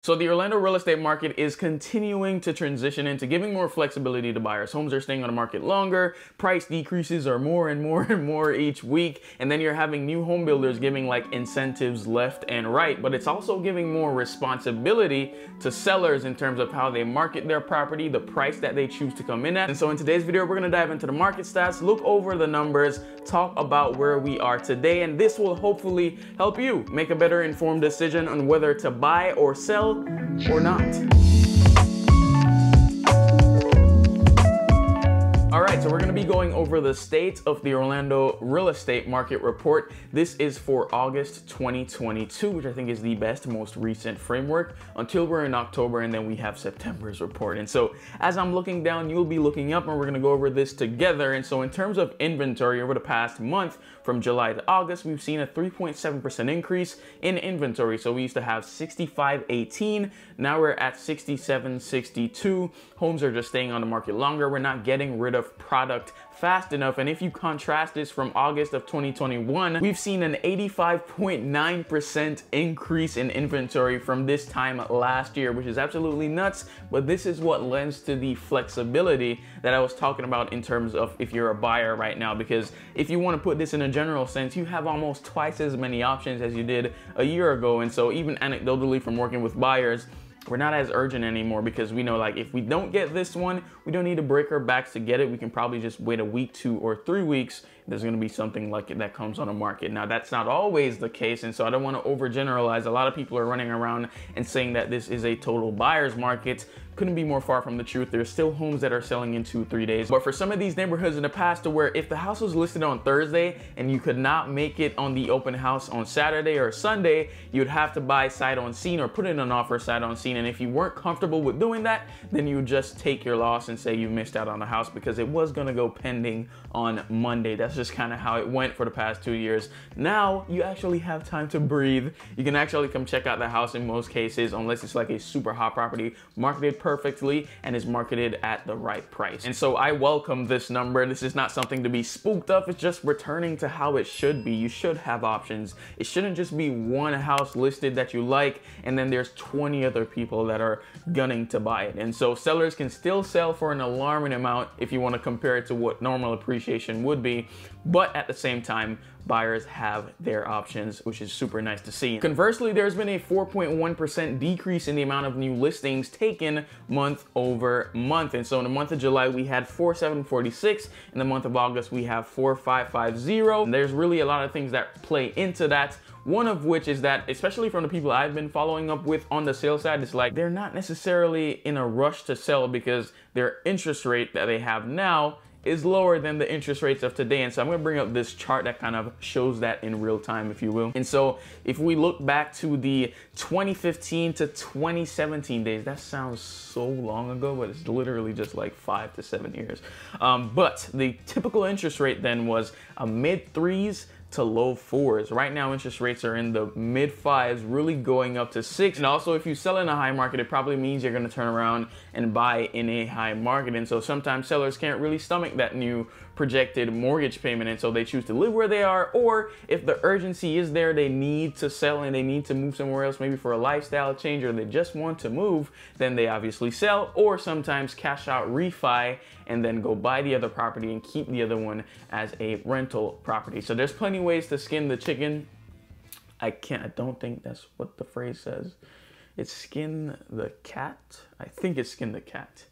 So the Orlando real estate market is continuing to transition into giving more flexibility to buyers. Homes are staying on the market longer, price decreases are more and more and more each week, and then you're having new home builders giving like incentives left and right, but it's also giving more responsibility to sellers in terms of how they market their property, the price that they choose to come in at. And so in today's video, we're gonna dive into the market stats, look over the numbers, talk about where we are today, and this will hopefully help you make a better informed decision on whether to buy or sell or not. All right, so we're gonna be going over the state of the Orlando real estate market report. This is for August 2022, which I think is the best, most recent framework until we're in October, and then we have September's report. And so as I'm looking down, you'll be looking up, and we're gonna go over this together. And so in terms of inventory over the past month, from July to August, we've seen a 3.7% increase in inventory. So we used to have 6518, now we're at 6762. Homes are just staying on the market longer. We're not getting rid of product fast enough. And if you contrast this from August of 2021, we've seen an 85.9% increase in inventory from this time last year, which is absolutely nuts. But this is what lends to the flexibility that I was talking about in terms of if you're a buyer right now, because if you want to put this in a general sense, you have almost twice as many options as you did a year ago. And so even anecdotally from working with buyers, we're not as urgent anymore, because we know, like, if we don't get this one, we don't need to break our backs to get it. We can probably just wait a week, 2 or 3 weeks. There's going to be something like it that comes on the market. Now, that's not always the case, and so I don't want to overgeneralize. A lot of people are running around and saying that this is a total buyer's market. Couldn't be more far from the truth. There's still homes that are selling in 2-3 days. But for some of these neighborhoods in the past, to where if the house was listed on Thursday and you could not make it on the open house on Saturday or Sunday, you'd have to buy sight on scene or put in an offer sight on scene. And if you weren't comfortable with doing that, then you would just take your loss and say you missed out on the house, because it was going to go pending on Monday. That's just kind of how it went for the past 2 years. Now you actually have time to breathe. You can actually come check out the house in most cases, unless it's like a super hot property marketed perfectly and is marketed at the right price. And so I welcome this number. This is not something to be spooked of. It's just returning to how it should be. You should have options. It shouldn't just be one house listed that you like and then there's 20 other people that are gunning to buy it. And so sellers can still sell for an alarming amount if you want to compare it to what normal appreciation would be, but at the same time, buyers have their options, which is super nice to see. Conversely, there's been a 4.1% decrease in the amount of new listings taken month over month. And so in the month of July, we had 4,746. In the month of August, we have 4,550. And there's really a lot of things that play into that. One of which is that, especially from the people I've been following up with on the sales side, it's like they're not necessarily in a rush to sell because their interest rate that they have now is lower than the interest rates of today. And so I'm going to bring up this chart that kind of shows that in real time, if you will. And so if we look back to the 2015 to 2017 days, that sounds so long ago, but it's literally just like 5 to 7 years. But the typical interest rate then was a mid-3s to low 4s. Right now, interest rates are in the mid-5s, really going up to 6. And also, if you sell in a high market, it probably means you're going to turn around and buy in a high market. And so sometimes sellers can't really stomach that new projected mortgage payment, and so they choose to live where they are. Or if the urgency is there, they need to sell and they need to move somewhere else, maybe for a lifestyle change, or they just want to move, then they obviously sell, or sometimes cash out, refi, and then go buy the other property and keep the other one as a rental property. So there's plenty of ways to skin the chicken. I don't think that's what the phrase says. It's skin the cat. I think it's skin the cat.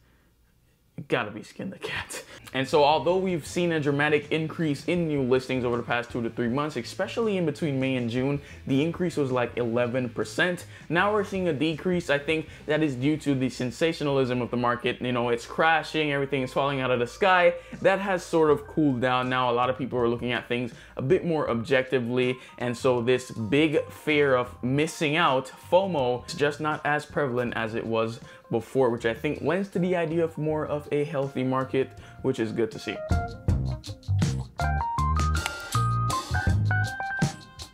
Gotta be skin the cat. And so although we've seen a dramatic increase in new listings over the past 2 to 3 months, especially in between May and June, the increase was like 11%. Now we're seeing a decrease. I think that is due to the sensationalism of the market. You know, it's crashing, everything is falling out of the sky. That has sort of cooled down. Now a lot of people are looking at things a bit more objectively. And so this big fear of missing out, FOMO, is just not as prevalent as it was before, which I think lends to the idea of more of a healthy market, which is good to see.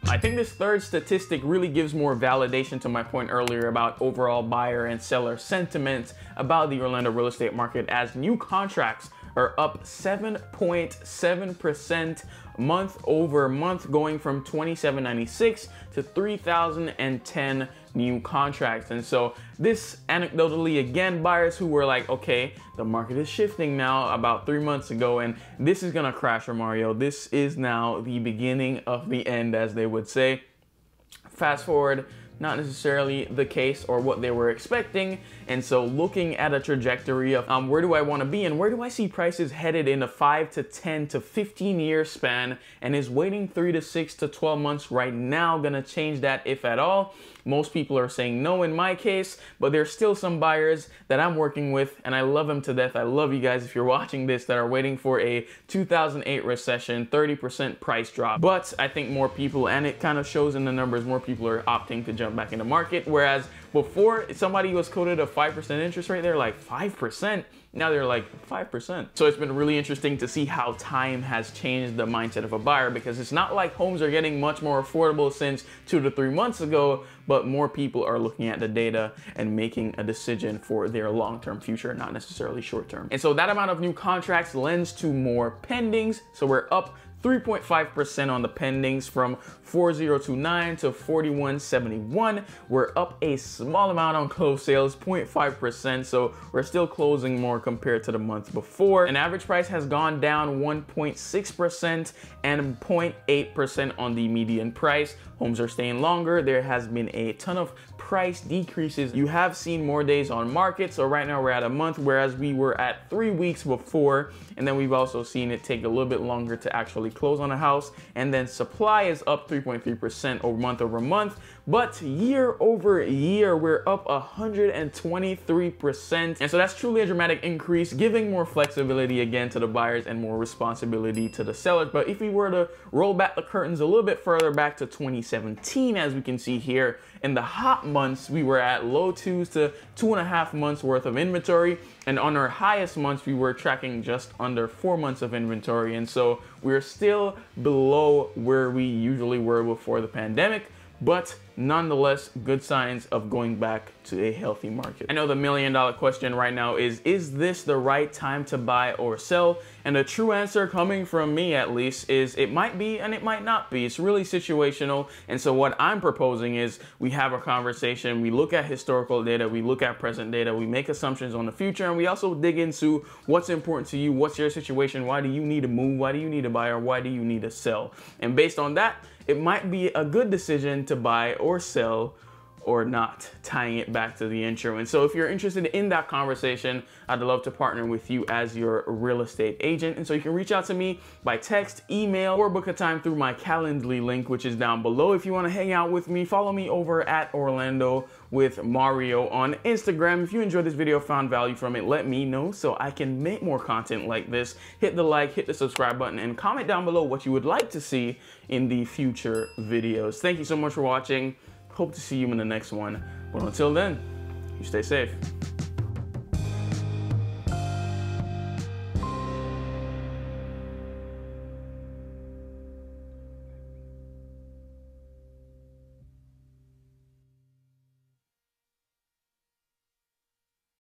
I think this third statistic really gives more validation to my point earlier about overall buyer and seller sentiment about the Orlando real estate market, as new contracts are up 7.7% month over month, going from 2,796 to 3,010 new contracts. And so this anecdotally, again, buyers who were like, okay, the market is shifting now about 3 months ago, and this is gonna crash, Romariog. This is now the beginning of the end, as they would say. Fast forward, not necessarily the case or what they were expecting. And so looking at a trajectory of where do I want to be and where do I see prices headed in a 5 to 10 to 15 year span, and is waiting 3 to 6 to 12 months right now gonna change that, if at all? Most people are saying no in my case, but there's still some buyers that I'm working with, and I love them to death. I love you guys if you're watching this, that are waiting for a 2008 recession, 30% price drop. But I think more people, and it kind of shows in the numbers, more people are opting to jump back in the market. Whereas before, somebody was quoted a 5% interest rate, they're like, 5%? Now they're like 5%. So it's been really interesting to see how time has changed the mindset of a buyer, because it's not like homes are getting much more affordable since 2 to 3 months ago, but more people are looking at the data and making a decision for their long-term future, not necessarily short-term. And so that amount of new contracts lends to more pendings. So we're up 3.5% on the pendings from 4,029 to 4,171. We're up a small amount on closed sales, 0.5%. So we're still closing more compared to the month before. And average price has gone down 1.6% and 0.8% on the median price. Homes are staying longer. There has been a ton of price decreases. You have seen more days on market. So right now we're at a month, whereas we were at 3 weeks before. And then we've also seen it take a little bit longer to actually close on a house. And then supply is up 3.3% over month. But year over year, we're up 123%. And so that's truly a dramatic increase, giving more flexibility again to the buyers and more responsibility to the sellers. But if we were to roll back the curtains a little bit further back to 2017, as we can see here, in the hot months, we were at low 2s to 2.5 months worth of inventory. And on our highest months, we were tracking just under 4 months of inventory. And so we're still below where we usually were before the pandemic, but nonetheless, good signs of going back to a healthy market. I know the $1 million question right now is this the right time to buy or sell? And the true answer, coming from me at least, is it might be and it might not be. It's really situational. And so what I'm proposing is we have a conversation, we look at historical data, we look at present data, we make assumptions on the future, and we also dig into what's important to you, what's your situation, why do you need to move, why do you need to buy, or why do you need to sell? And based on that, it might be a good decision to buy or sell or not, tying it back to the intro. And so if you're interested in that conversation, I'd love to partner with you as your real estate agent. And so you can reach out to me by text, email, or book a time through my Calendly link, which is down below. If you want to hang out with me, follow me over at Orlando with Mario on Instagram. If you enjoyed this video, found value from it, let me know so I can make more content like this. Hit the like, hit the subscribe button, and comment down below what you would like to see in the future videos. Thank you so much for watching. Hope to see you in the next one. But until then, you stay safe.